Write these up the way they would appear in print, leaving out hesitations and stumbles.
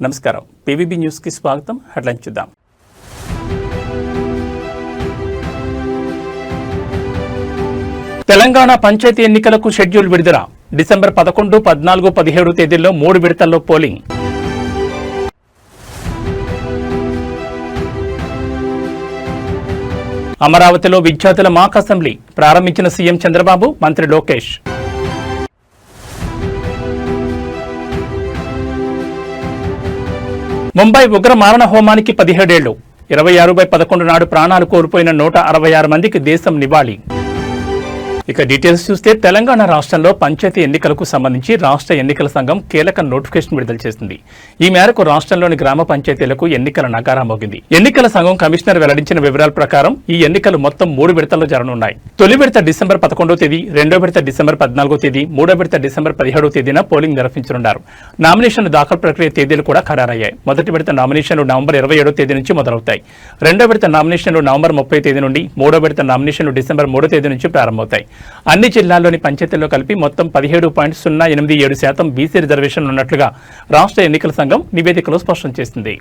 నమస్కారం. పీవీబీ న్యూస్కి స్వాగతం. హెడ్లైన్ చూద్దాం. తెలంగాణ పంచాయతీ ఎన్నికలకు షెడ్యూల్ విడుదల. డిసెంబర్ 11, 14, 17 తేదీల్లో 3 విడతల్లో పోలింగ్. అమరావతిలో విద్యార్థుల మాక్ అసెంబ్లీ ప్రారంభించిన సీఎం చంద్రబాబు, మంత్రి లోకేష్. ముంబై ఉగ్ర మారణ హోమానికి 17 ఏళ్లు. 26/11 నాడు ప్రాణాలు కోల్పోయిన 166 మందికి దేశం నివాళి. ఇక డీటెయిల్స్ చూస్తే తెలంగాణ రాష్ట్రంలో పంచాయతీ ఎన్నికలకు సంబంధించి రాష్ట్ర ఎన్నికల సంఘం కీలక నోటిఫికేషన్ విడుదల చేసింది. ఈ మేరకు రాష్ట్రంలోని గ్రామ పంచాయతీలకు ఎన్నికల నగారా మోగింది. ఎన్నికల సంఘం కమిషనర్ వెల్లడించిన వివరాల ప్రకారం ఈ ఎన్నికలు మొత్తం 3 విడతల్లో జరగనున్నాయి. తొలి విడత డిసెంబర్ 11వ తేదీ, రెండో విడత డిసెంబర్ 14వ తేదీ, మూడో విడత డిసెంబర్ 17వ తేదీన పోలింగ్ నిర్వహించనున్నారు. నామినేషన్ల దాఖలు ప్రక్రియ తేదీలు కూడా ఖరారయ్యాయి. మొదటి విడత నామినేషన్లు నవంబర్ 27వ తేదీ నుంచి మొదలవుతాయి. రెండో విడత నామినేషన్లు నవంబర్ 30వ తేదీ నుండి, మూడో విడత నామినేషన్లు డిసెంబర్ 3వ తేదీ నుంచి ప్రారంభమవుతాయి. అన్ని జిల్లాల్లోని పంచాయతీల్లో కలిపి మొత్తం 17.087% బీసీ రిజర్వేషన్లు ఉన్నట్లుగా రాష్ట్ర ఎన్నికల సంఘం నివేదికలో స్పష్టం చేసింది.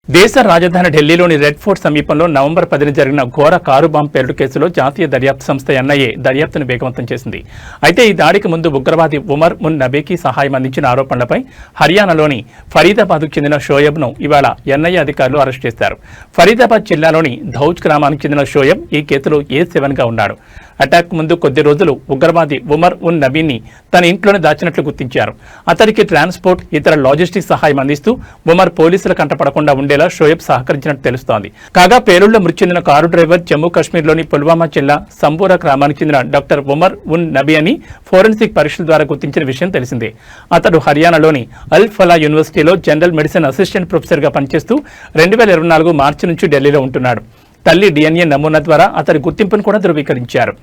దేశ రాజధాని ఢిల్లీలోని రెడ్ ఫోర్ట్ సమీపంలో నవంబర్ 10న జరిగిన ఘోర కారు బాంబు పేలుడు కేసులో జాతీయ దర్యాప్తు సంస్థ ఎన్ఐఏ దర్యాప్తును వేగవంతం చేసింది. అయితే ఈ దాడికి ముందు ఉగ్రవాది ఉమర్ ఉన్ నబీకి సహాయం అందించిన ఆరోపణలపై హర్యానాలోని ఫరీదాబాద్కు చెందిన షోయబ్ను ఇవాళ ఎన్ఐఏ అధికారులు అరెస్ట్ చేశారు. ఫరీదాబాద్ జిల్లాలోని ధౌజ్ గ్రామానికి చెందిన షోయబ్ ఈ కేసులో A7గా ఉన్నాడు. అటాక్ ముందు కొద్ది రోజులు ఉగ్రవాది ఉమర్ ఉన్ నబీని తన ఇంట్లోనే దాచినట్లు గుర్తించారు. అతనికి ట్రాన్స్పోర్ట్, ఇతర లాజిస్టిక్స్ సహాయం అందిస్తూ ఉమర్ పోలీసుల కంటపడకుండా ఉండేలా షోయబ్ సహకరించినట్టు తెలుస్తోంది. కాగా పేలుళ్లో మృతి చెందిన కారు డ్రైవర్ జమ్మూ కాశ్మీర్లోని పుల్వామా జిల్లా సంబూరా గ్రామానికి చెందిన డాక్టర్ ఉమర్ ఉన్ నబీ అని ఫోరెన్సిక్ పరీక్షల ద్వారా గుర్తించిన విషయం తెలిసిందే. అతడు హర్యానాలోని అల్ ఫలా యూనివర్సిటీలో జనరల్ మెడిసిన్ అసిస్టెంట్ ప్రొఫెసర్గా పనిచేస్తూ 2024 మార్చి నుంచి ఢిల్లీలో ఉంటున్నాడు. తల్లి DNA నమూనా ద్వారా అతని గుర్తింపును కూడా ధృవీకరించారు.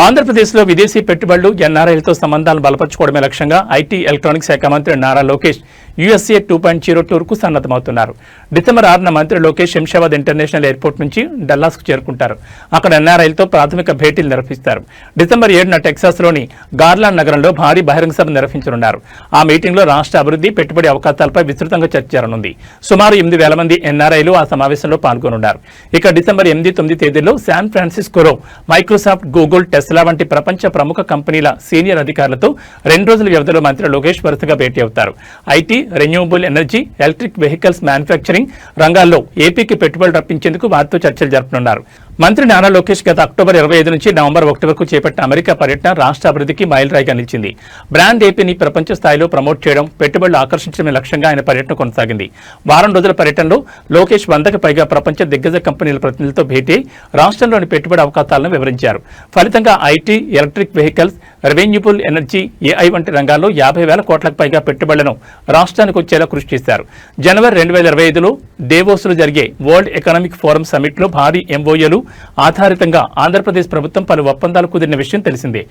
ఆంధ్రప్రదేశ్లో విదేశీ పెట్టుబడులు, ఎన్ఆర్ఐలతో సంబంధాలను బలపరచుకోవడమే లక్ష్యంగా ఐటీ ఎలక్ట్రానిక్స్ శాఖ మంత్రి నారా లోకేష్ USA 2.0 టూర్కు సన్నద్ధమవుతున్నారు. డిసెంబర్ 6న మంత్రి లోకేష్ శంషాబాద్ ఇంటర్నేషనల్ ఎయిర్పోర్ట్ నుంచి డల్లాస్కు చేరుకుంటారు. అక్కడ ఎన్ఆర్ఐలతో ప్రాథమిక భేటీలు నిర్వహిస్తారు. డిసెంబర్ 7న టెక్సాస్లోని గార్లాండ్ నగరంలో భారీ బహిరంగ సభ నిర్వహించనున్నారు. ఆ మీటింగ్లో రాష్ట్ర అభివృద్ధి, పెట్టుబడి అవకాశాలపై విస్తృతంగా చర్చ జరగనుంది. సుమారు 8,000 మంది ఎన్ఆర్ఐలు ఆ సమావేశంలో పాల్గొనున్నారు. ఇక డిసెంబర్ 8, 9 తేదీల్లో శాన్ ఫ్రాన్సిస్కోలో మైక్రోసాఫ్ట్, గూగుల్, టెస్లా వంటి ప్రపంచ ప్రముఖ కంపెనీల సీనియర్ అధికారులతో 2 రోజుల వ్యవధిలో మంత్రి లోకేష్ వరుసగా భేటీ అవుతారు. IT, renewable energy, electric vehicles manufacturing రంగాల్లో ఏపీకి పెట్టుబడులు రప్పించేందుకు వారితో చర్చలు జరపనున్నారు. మంత్రి నారా లోకేష్ గత అక్టోబర్ 25 నుంచి నవంబర్ 1 వరకు చేపట్టిన అమెరికా పర్యటన రాష్ట్ర అభివృద్ధికి మైలురాయిగా నిలిచింది. బ్రాండ్ ఏపీని ప్రపంచ స్థాయిలో ప్రమోట్ చేయడం, పెట్టుబడులు ఆకర్షించడమే లక్ష్యంగా ఆయన పర్యటన కొనసాగింది. వారం రోజుల పర్యటనలో లోకేష్ 100కి పైగా ప్రపంచ దిగ్గజ కంపెనీల ప్రతినిధులతో భేటీ రాష్ట్రంలోని పెట్టుబడి అవకాశాలను వివరించారు. ఫలితంగా IT, electric vehicles, రెవెన్యూబుల్ energy, AI వంటి రంగాల్లో 50,000 కోట్లకు పైగా పెట్టుబడులను రాష్ట్రానికి వచ్చేలా కృషి చేశారు. జనవరి 2025లో దేవోస్లో జరిగే వరల్డ్ ఎకనామిక్ ఫోరం సమిట్లో భారీ ఎంఓయూలు ఆధారితంగా ఆంధ్రప్రదేశ్ ప్రభుత్వం పలు ఒప్పందాలు కుదిరిన విషయం తెలిసిందే.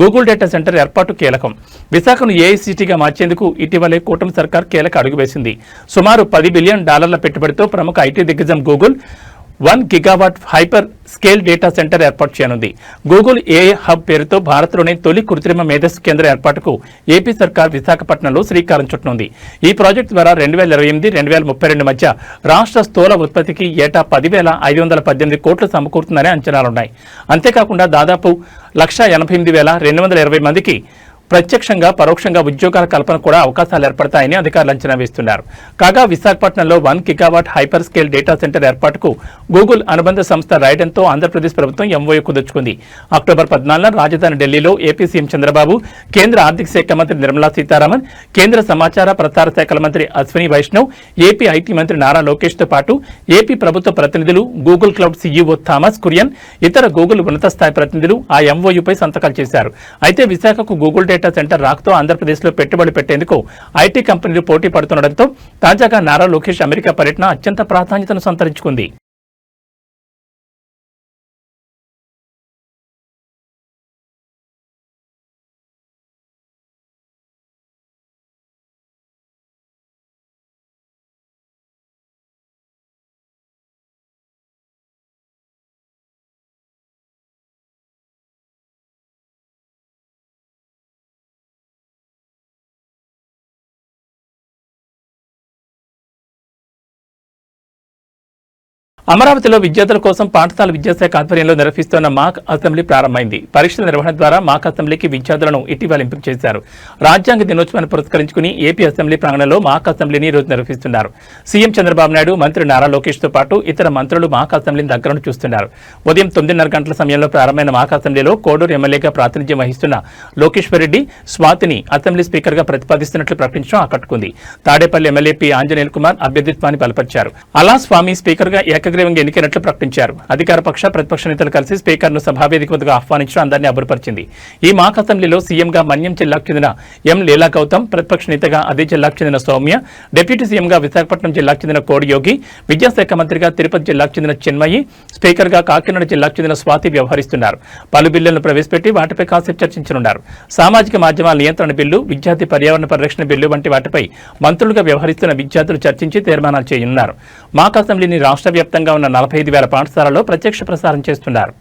గూగుల్ డేటా సెంటర్ ఏర్పాటు కీలకం. విశాఖను ఏఐసిటీగా మార్చేందుకు ఇటీవలే కూటమి సర్కార్ కీలక అడుగు వేసింది. సుమారు $10 బిలియన్ పెట్టుబడితో ప్రముఖ ఐటీ దిగ్గజం Google 1 gigawatt hyper scale data centre ఏర్పాటు చేయనుంది. గూగుల్ ఏఐ హబ్ పేరుతో భారత్లోనే తొలి కృత్రిమ మేధస్సు కేంద్ర ఏర్పాటుకు ఏపీ సర్కార్ విశాఖపట్నంలో శ్రీకారం చుట్టనుంది. ఈ ప్రాజెక్టు ద్వారా 2028-2032 మధ్య రాష్ట్ర స్థూల ఉత్పత్తికి ఏటా 10,518 కోట్లు సమకూరుతుందనే అంచనాలున్నాయి. అంతేకాకుండా దాదాపు 1,88,220 మందికి ప్రత్యక్షంగా పరోక్షంగా ఉద్యోగాల కల్పన కూడా అవకాశాలు ఏర్పడతాయని అధికారులు అంచనా వేస్తున్నారు. కాగా విశాఖపట్నంలో 1 gigawatt hyper scale data centre ఏర్పాటుకు గూగుల్ అనుబంధ సంస్థ రైడెన్తో ఆంధ్రప్రదేశ్ ప్రభుత్వం ఎంఓయూ కుదుర్చుకుంది. అక్టోబర్ 14న రాజధాని ఢిల్లీలో ఏపీ సీఎం చంద్రబాబు, కేంద్ర ఆర్థిక శాఖ మంత్రి నిర్మలా సీతారామన్, కేంద్ర సమాచార ప్రసార శాఖల మంత్రి అశ్విని వైష్ణవ్, ఏపీ ఐటీ మంత్రి నారా లోకేష్ తో పాటు ఏపీ ప్రభుత్వ ప్రతినిధులు, Google cloud CEO Thomas Kurian, ఇతర గూగుల్ ఉన్నత స్థాయి ప్రతినిధులు ఆ ఎంఓయూపై సంతకాలు చేశారు. అయితే విశాఖకు గూగుల్ డేటా సెంటర్ రాకతో ఆంధ్రప్రదేశ్లో పెట్టుబడి పెట్టేందుకు ఐటీ కంపెనీలు పోటీ పడుతుండటంతో తాజాగా నారా లోకేష్ అమెరికా పర్యటన అత్యంత ప్రాధాన్యతను సంతరించుకుంది. అమరావతిలో విద్యార్థుల కోసం పాఠశాల విద్యాశాఖ ఆధ్వర్యంలో నిర్వహిస్తున్న మాక్ అసెంబ్లీ ప్రారంభమైంది. పరీక్షల నిర్వహణ ద్వారా మాక్ అసెంబ్లీకి విద్యార్థులను ఇటీవల ఎంపిక చేశారు. రాజ్యాంగ దినోత్సవాన్ని పురస్కరించుకుని ఏపీ అసెంబ్లీ ప్రాంగణంలో మాక్ అసెంబ్లీని ఈరోజు నిర్వహిస్తున్నారు. సీఎం చంద్రబాబు నాయుడు, మంత్రి నారా లోకేష్ తో పాటు ఇతర మంత్రులు మాక్ అసెంబ్లీని దగ్గర చూస్తున్నారు. ఉదయం 9:30 గంటల సమయంలో ప్రారంభమైన మాక్ అసెంబ్లీలో కోడూరు ఎమ్మెల్యేగా ప్రాతినిధ్యం వహిస్తున్న లోకేశ్వరరెడ్డి స్వాతిని అసెంబ్లీ స్పీకర్ గా ప్రతిపాదిస్తున్నట్లు ప్రకటించడం ఆకట్టుకుంది. Tadepalli MLA P ఆంజనేయుల్ Kumar అభ్యర్థిత్వాన్ని బలపరిచారు. అలా స్వామి స్పీకర్ గా ఏకగ్రీవంగా ఎన్నికైనట్లు ప్రకటించారు. అధికార పక్ష, ప్రతిపక్ష నేతలు కలిసి స్పీకర్ ను సభావేదిక వద్దకు ఆహ్వానించడం అందరినీ అబ్బురపరిచింది. ఈ మాక్ అసెంబ్లీలో సీఎంగా మన్యం జిల్లాకు చెందిన ఎం లీలా గౌతమ్, ప్రతిపక్ష నేతగా అదే జిల్లాకు చెందిన సౌమ్య, డిప్యూటీ సీఎంగా విశాఖపట్నం జిల్లాకు చెందిన కోడి యోగి, విద్యాశాఖ మంత్రిగా తిరుపతి జిల్లాకు చెందిన చిన్మయి, స్పీకర్ గా కాకినాడ జిల్లాకు చెందిన స్వాతి వ్యవహరిస్తున్నారు. పలు బిల్లులను ప్రవేశపెట్టి వాటిపై కాసేపు చర్చించనున్నారు. సామాజిక మాధ్యమాల నియంత్రణ బిల్లు, విద్యార్థి పర్యావరణ పరిరక్షణ బిల్లు వంటి వాటిపై మంత్రులుగా వ్యవహరిస్తున్న విద్యార్థులు చర్చించి తీర్మానాలు చేయనున్నారు. మాక్ అసెంబ్లీని రాష్ట్ర వ్యాప్తంగా ఉన్న 45,000 పాఠశాలలో ప్రత్యక్ష ప్రసారం చేస్తున్నారు.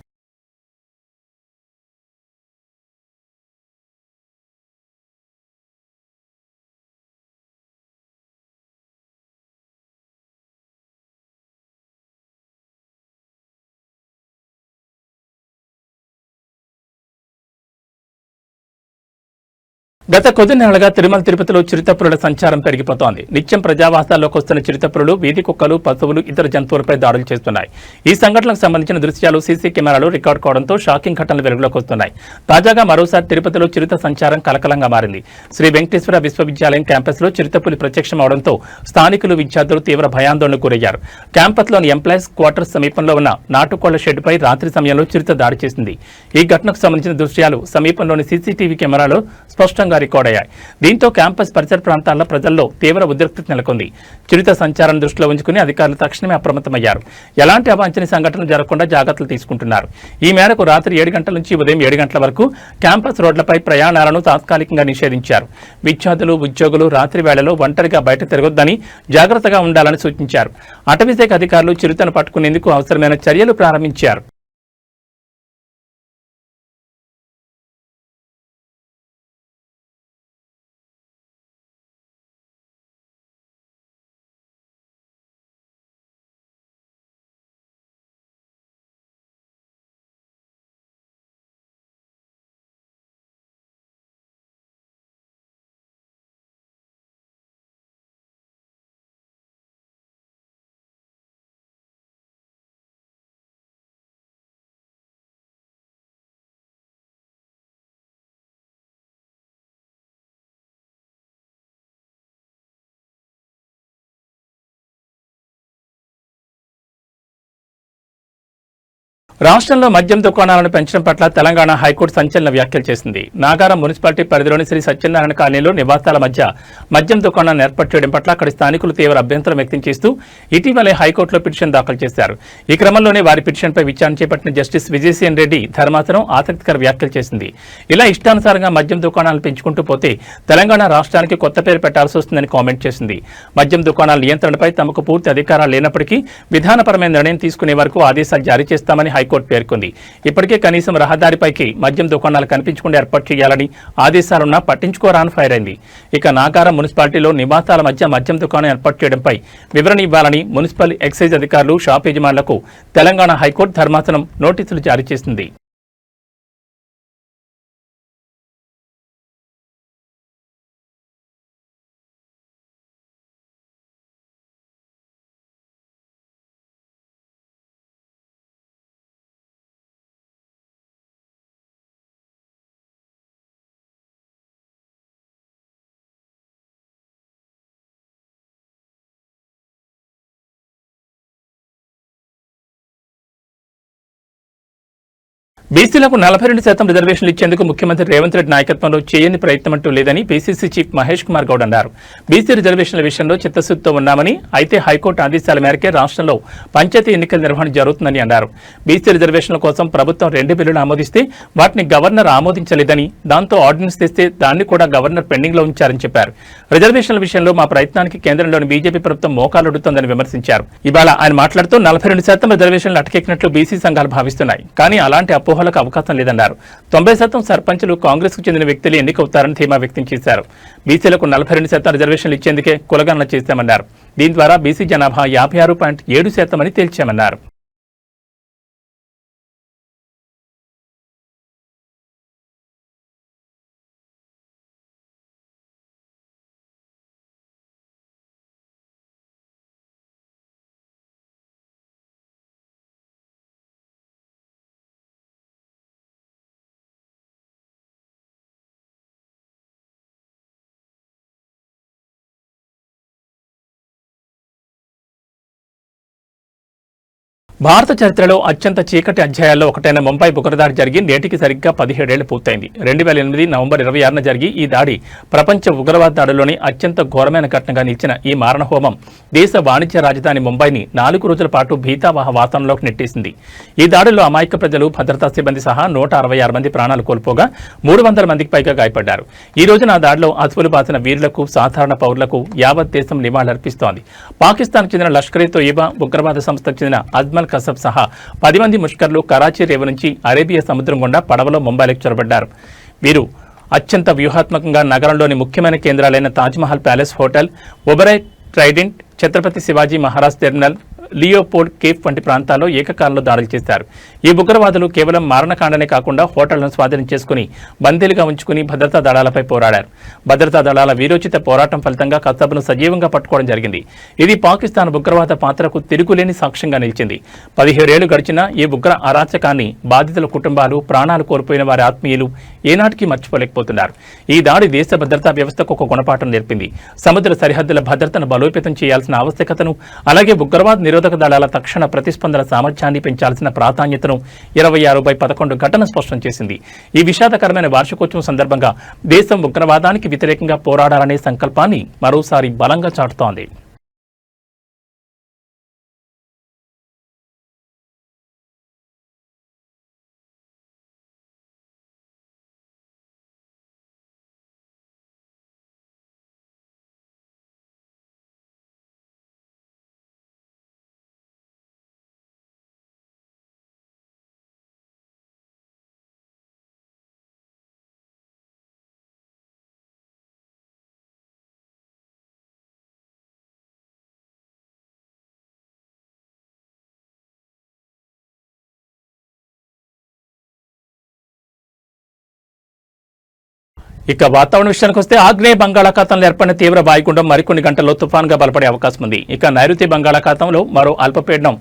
గత కొద్ది నెలలుగా తిరుమల తిరుపతిలో చిరుతపులుల సంచారం పెరిగిపోతోంది. నిత్యం ప్రజావాసాల్లోకి వస్తున్న చిరుతపులులు వీధి కుక్కలు, పశువులు, ఇతర జంతువులపై దాడులు చేస్తున్నాయి. ఈ సంఘటనలకు సంబంధించిన దృశ్యాలు సీసీ కెమెరాలో రికార్డు కావడంతో షాకింగ్ ఘటనలు వెలుగులోకి వస్తున్నాయి. తాజాగా మరోసారి తిరుపతిలో చిరుత సంచారం కలకలంగా మారింది. శ్రీ వెంకటేశ్వర విశ్వవిద్యాలయం క్యాంపస్లో చిరుతపులి ప్రత్యక్షం అవడంతో స్థానికులు, విద్యార్థులు తీవ్ర భయాందోళనకు గురయ్యారు. క్యాంపస్లోని ఎంప్లాయీస్ క్వార్టర్స్ సమీపంలో ఉన్న నాటుకోళ్ల షెడ్డుపై రాత్రి సమయంలో చిరుత దాడి చేసింది. ఈ ఘటనకు సంబంధించిన దృశ్యాలు సమీపంలోని సీసీటీవీ కెమెరాలో స్పష్టంగా రికార్డ్ అయ్యాయి. దీంతో క్యాంపస్ పరిసర ప్రాంతాల్లో ప్రజల్లో తీవ్ర ఉద్రిక్తత నెలకొంది. చిరుత సంచారం దృష్టిలో ఉంచుకుని అధికారులు తక్షణమే అప్రమత్తమయ్యారు. ఎలాంటి అవాంఛనీయ సంఘటనలు జరగకుండా జాగ్రత్తలు తీసుకుంటున్నారు. ఈ మేరకు రాత్రి 7 గంటల నుంచి ఉదయం 7 గంటల వరకు క్యాంపస్ రోడ్లపై ప్రయాణాలను తాత్కాలికంగా నిషేధించారు. విద్యార్థులు, ఉద్యోగులు రాత్రి వేళలో ఒంటరిగా బయట తిరగొద్దని, జాగ్రత్తగా ఉండాలని సూచించారు. అటవీశాఖ అధికారులు చిరుతను పట్టుకునేందుకు అవసరమైన చర్యలు ప్రారంభించారు. రాష్ట్రంలో మద్యం దుకాణాలను పెంచడం పట్ల తెలంగాణ హైకోర్టు సంచలన వ్యాఖ్యలు చేసింది. నాగారం మున్సిపాలిటీ పరిధిలోని శ్రీ సత్యనారాయణ కాలనీలో నివాసాల మధ్య మద్యం దుకాణాన్ని ఏర్పాటు చేయడం పట్ల అక్కడి స్థానికులు తీవ్ర అభ్యంతరం వ్యక్తం చేస్తూ ఇటీవలే హైకోర్టులో పిటిషన్ దాఖలు చేశారు. ఈ క్రమంలోనే వారి పిటిషన్పై విచారణ చేపట్టిన జస్టిస్ విజయసేన్ రెడ్డి ధర్మాసనం ఆసక్తికర వ్యాఖ్యలు చేసింది. ఇలా ఇష్టానుసారంగా మద్యం దుకాణాలను పెంచుకుంటూ పోతే తెలంగాణ రాష్ట్రానికి కొత్త పేరు పెట్టాల్సి వస్తుందని కామెంట్ చేసింది. మద్యం దుకాణాల నియంత్రణపై తమకు పూర్తి అధికారాలు లేనప్పటికీ విధానపరమైన నిర్ణయం తీసుకునే వరకు ఆదేశాలు జారీ చేస్తామని హైకోర్టు పేర్కొంది. ఇప్పటికే కనీసం రహదారిపైకి మద్యం దుకాణాలు కనిపించకుండా ఏర్పాటు చేయాలని ఆదేశాలున్నా పట్టించుకోరాని ఫైర్ అయింది. ఇక నాగారం మున్సిపాలిటీలో నివాసాల మధ్య మద్యం దుకాణం ఏర్పాటు చేయడంపై వివరణ ఇవ్వాలని మున్సిపల్ ఎక్సైజ్ అధికారులు, షాప్ యజమానులకు తెలంగాణ హైకోర్టు ధర్మాసనం నోటీసులు జారీ చేసింది. బీసీలకు 42% రిజర్వేషన్లు ఇచ్చేందుకు ముఖ్యమంత్రి రేవంత్ రెడ్డి నాయకత్వంలో చేయని ప్రయత్నం అంటూ లేదని పీసీసీ చీఫ్ మహేష్ కుమార్ గౌడ్ అన్నారు. బీసీ రిజర్వేషన్ల విషయంలో చిత్తశుద్ధితో ఉన్నామని, అయితే హైకోర్టు ఆదేశాల మేరకే రాష్ట్రంలో పంచాయతీ ఎన్నికల నిర్వహణ జరుగుతుందని అన్నారు. బీసీ రిజర్వేషన్ల కోసం ప్రభుత్వం 2 బిల్లులు ఆమోదిస్తే వాటిని గవర్నర్ ఆమోదించలేదని, దాంతో ఆర్డినెన్స్ తెస్తే దాన్ని కూడా గవర్నర్ పెండింగ్ లో ఉంచారని చెప్పారు. రిజర్వేషన్ల విషయంలో మా ప్రయత్నానికి కేంద్రంలోని బీజేపీ ప్రభుత్వం మోకాలుడుతోందని విమర్శించారు. ఇవాళ ఆయన మాట్లాడుతూ 42% రిజర్వేషన్లు అటకెక్కినట్లు బీసీ సంఘాలు భావిస్తున్నాయి. కానీ అలాంటి అపోహలకు అవకాశం లేదన్నారు. 90% సర్పంచులు కాంగ్రెస్ కు చెందిన వ్యక్తులు ఎన్నికవుతారని ధీమా వ్యక్తం చేశారు. బీసీలకు 42% రిజర్వేషన్లు ఇచ్చేందుకే కులగణన చేశామన్నారు. దీని ద్వారా బీసీ జనాభా 56.7% అని తేల్చామన్నారు. భారత చరిత్రలో అత్యంత చీకటి అధ్యాయాల్లో ఒకటైన ముంబై ఉగ్రదాడి జరిగి నేటికి సరిగ్గా 17 ఏళ్లు పూర్తయింది. 2008 నవంబర్ 26న జరిగి ఈ దాడి ప్రపంచ ఉగ్రవాద దాడుల్లోని అత్యంత ఘోరమైన ఘటనగా నిలిచిన ఈ మారణహోమం దేశ వాణిజ్య రాజధాని ముంబైని 4 రోజుల పాటు భీతావహ వాతావరణంలోకి నెట్టేసింది. ఈ దాడుల్లో అమాయక ప్రజలు, భద్రతా సిబ్బంది సహా 166 మంది ప్రాణాలు కోల్పోగా 300 మందికి పైగా గాయపడ్డారు. ఈ రోజున ఆ దాడిలో అసువులు బాసిన వీరులకు, సాధారణ పౌరులకు యావత్ దేశం నివాళులర్పిస్తోంది. పాకిస్తాన్కు చెందిన లష్కర్-ఏ-తోయిబా ఉగ్రవాద సంస్థకు చెందిన అజ్మల్ కసబ్ సహా 10 మంది ముష్కర్లు కరాచీ రేవు నుంచి అరేబియా సముద్రం గుండా పడవలో ముంబైలోకి చొరబడ్డారు. వీరు అత్యంత వ్యూహాత్మకంగా నగరంలోని ముఖ్యమైన కేంద్రాలైన Taj Mahal palace hotel, Oberoi trident, Chhatrapati Shivaji Maharaj terminal, Leopold cafe వంటి ప్రాంతాల్లో ఏకకాలంలో దాడులు చేశారు. ఈ ఉగ్రవాదులు కేవలం మారణకాండనే కాకుండా హోటళ్లను స్వాధీనం చేసుకుని బందీలుగా ఉంచుకుని భద్రతా దళాలపై పోరాడారు. భద్రతా దళాల వీరోచిత పోరాటం ఫలితంగా కసబ్ను సజీవంగా పట్టుకోవడం జరిగింది. ఇది పాకిస్తాన్ ఉగ్రవాద పాత్రకు తిరుగులేని సాక్ష్యంగా నిలిచింది. 17 ఏళ్లు గడిచినా ఈ ఉగ్ర అరాచకాన్ని బాధితుల కుటుంబాలు, ప్రాణాలు కోల్పోయిన వారి ఆత్మీయులు ఏనాటికి మర్చిపోలేకపోతున్నారు. ఈ దాడి దేశ భద్రతా వ్యవస్థకు ఒక గుణపాఠం నేర్పింది. సముద్ర సరిహద్దుల భద్రతను బలోపేతం చేయాల్సిన ఆవశ్యకతను, అలాగే ఉగ్రవాద నిరోధక దళాల తక్షణ ప్రతిస్పందన సామర్థ్యాన్ని పెంచాల్సిన ప్రాధాన్యతను 26/11 ఘటన స్పష్టం చేసింది. ఈ విషాదకరమైన వార్షికోత్సవం సందర్భంగా దేశం ఉగ్రవాదానికి వ్యతిరేకంగా పోరాడాలనే సంకల్పాన్ని మరోసారి బలంగా చాటుతోంది. ఇక వాతావరణ విషయానికి వస్తే ఆగ్నేయ బంగాళాఖాతంలో ఏర్పడిన తీవ్ర వాయుగుండం మరికొన్ని గంటల్లో తుఫాన్గా బలపడే అవకాశం ఉంది. ఇక నైరుతి బంగాళాఖాతంలో మరో అల్పపీడనం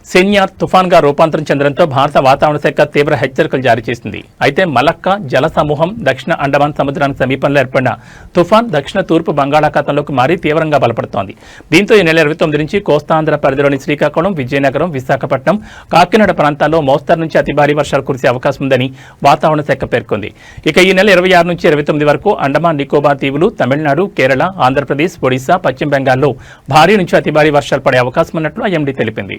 సెన్యార్ తుఫాన్గా రూపాంతరం చెందడంతో భారత వాతావరణ శాఖ తీవ్ర హెచ్చరికలు జారీ చేసింది. అయితే మలక్కా జల సమూహం దక్షిణ అండమాన్ సముద్రానికి సమీపంలో ఏర్పడిన తుఫాన్ దక్షిణ తూర్పు బంగాళాఖాతంలోకి మారి తీవ్రంగా బలపడుతోంది. దీంతో ఈ నెల 29 నుంచి కోస్తాంధ్ర పరిధిలోని శ్రీకాకుళం, విజయనగరం, విశాఖపట్నం, కాకినాడ ప్రాంతాల్లో మోస్తరు నుంచి అతి భారీ వర్షాలు కురిసే అవకాశం ఉందని వాతావరణ శాఖ పేర్కొంది. ఇక ఈ నెల 26 నుంచి 29 వరకు అండమాన్ నికోబార్ దీవులు, తమిళనాడు, కేరళ, ఆంధ్రప్రదేశ్, ఒడిశా, పశ్చిమ బెంగాల్లో భారీ నుంచి అతి భారీ వర్షాలు పడే అవకాశం ఉన్నట్లు ఐఎండీ తెలిపింది.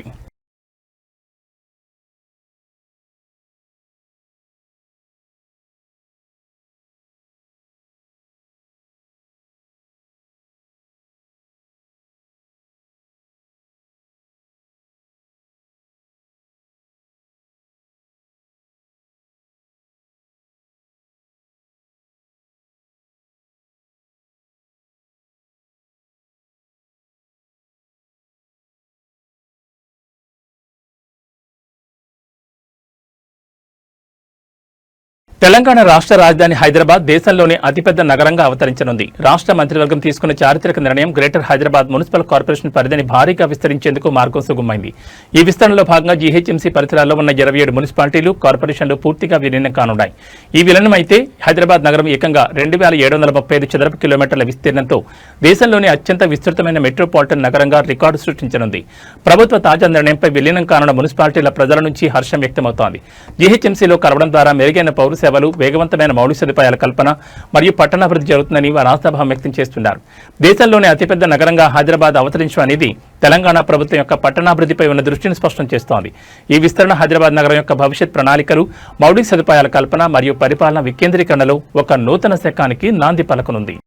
తెలంగాణ రాష్ట్ర రాజధాని హైదరాబాద్ దేశంలోనే అతిపెద్ద నగరంగా అవతరించనుంది. రాష్ట్ర మంత్రివర్గం తీసుకున్న చారిత్రక నిర్ణయం గ్రేటర్ హైదరాబాద్ మున్సిపల్ కార్పొరేషన్ పరిధిని భారీగా విస్తరించేందుకు మార్గం సుగమైంది. ఈ విస్తరణలో భాగంగా జీహెచ్ఎంసీ పరిసరాల్లో ఉన్న 27 మున్సిపాలిటీలు, కార్పొరేషన్లు పూర్తిగా విలీనం కానున్నాయి. ఈ విలీనం అయితే హైదరాబాద్ నగరం ఏకంగా 2735 చదరపు కిలోమీటర్ల విస్తీర్ణంతో దేశంలోనే అత్యంత విస్తృతమైన మెట్రోపాలిటన్ నగరంగా రికార్డు సృష్టించనుంది. ప్రభుత్వ తాజా నిర్ణయంపై విలీనం కానున్న మున్సిపాలిటీల ప్రజల నుంచి హర్షం వ్యక్తమవుతోంది. జీహెచ్ఎంసీలో కలవడం ద్వారా మెరుగైన పౌర సేవలు, వేగవంతమైన మౌలిక సదుపాయాల కల్పన మరియు పట్టణాభివృద్ధి జరుగుతుందని వారు ఆశాభావం వ్యక్తం చేస్తున్నారు. దేశంలోనే అతిపెద్ద నగరంగా హైదరాబాద్ అవతరించడం అనేది తెలంగాణ ప్రభుత్వం యొక్క పట్టణాభివృద్ధిపై ఉన్న దృష్టిని స్పష్టం చేస్తోంది. ఈ విస్తరణ హైదరాబాద్ నగరం యొక్క భవిష్యత్ ప్రణాళికలు, మౌలిక సదుపాయాల కల్పన మరియు పరిపాలన వికేంద్రీకరణలో ఒక నూతన శకానికి నాంది పలకనుంది.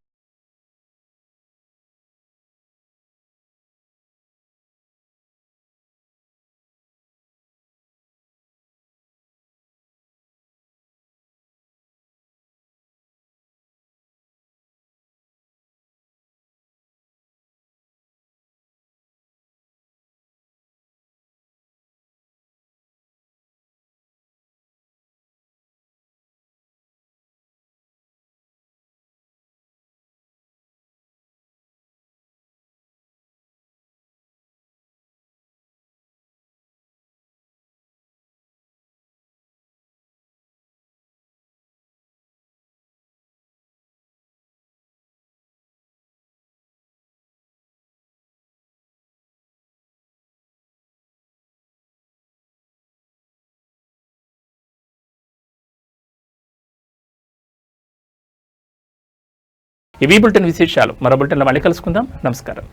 ఇవి బులెటిన్ విశేషాలు. మరో బులెటిన్లో మళ్ళీ కలుసుకుందాం. నమస్కారం.